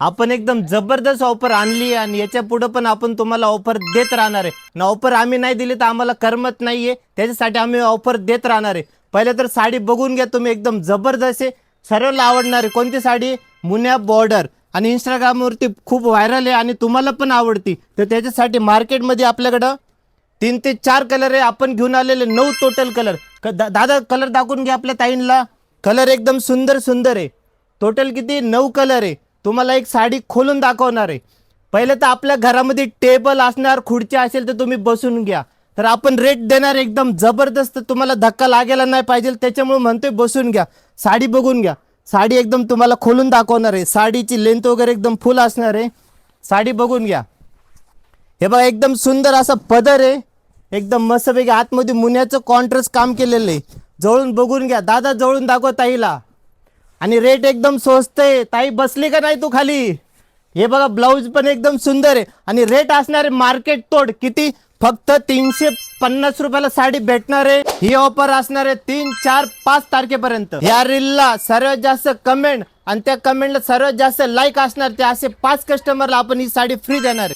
आपण एकदम जबरदस्त ऑफर आणली आणि याच्या पुढे पण आपण तुम्हाला ऑफर देत राहणार आहे ना। ऑफर आम्ही नाही दिली तर आम्हाला करमत नाहीये, त्याच्यासाठी आम्ही ऑफर देत राहणार आहे। पहिले तर साडी बघून घ्या तुम्ही, एकदम जबरदस्त आहे, सर्वांना आवडणार आहे। कोणती साडी? मुन्या बॉर्डर, आणि इंस्टाग्रामवरती खूप व्हायरल आहे आणि तुम्हाला पण आवडती। तर त्याच्यासाठी मार्केटमध्ये आपल्याकडं 3 ते 4 कलर आहे, आपण घेऊन आलेले 9 टोटल कलर। दादा कलर दाखवून घ्या आपल्या ताईंना, कलर एकदम सुंदर सुंदर आहे। टोटल किती? 9 कलर आहे। तुम्हाला एक साडी खोलून दाखवणार आहे। पहिले तर आपल्या घरामध्ये टेबल असणार, खुर्ची असेल तर तुम्ही बसून घ्या। तर आपण रेट देणार एकदम जबरदस्त, तुम्हाला धक्का लागायला नाही पाहिजे, त्याच्यामुळे म्हणतोय बसून घ्या। साडी बघून घ्या, साडी एकदम तुम्हाला खोलून दाखवणार आहे। साडीची लेंथ वगैरे एकदम फुल असणार आहे, साडी बघून घ्या। हे बघा एकदम सुंदर असा पदर आहे, एकदम मस्तपैकी आतमध्ये मुन्याचं कॉन्ट्रास्ट काम केलेलं आहे। जवळून बघून घ्या, दादा जवळून दाखव ताईला। आणि रेट एकदम स्वस्त आहे। ताई बसली का नाही तू खाली? हे बघा ब्लाऊज पण एकदम सुंदर आहे आणि रेट असणार आहे मार्केट तोड। किती? फक्त 350 रुपयाला साडी भेटणार आहे। ही ऑफर असणार आहे 3, 4, 5 तारखेपर्यंत। या रीलला सर्वात जास्त कमेंट आणि त्या कमेंटला सर्वात जास्त लाईक असणार, ते असे 5 कस्टमरला आपण ही साडी फ्री देणार आहे।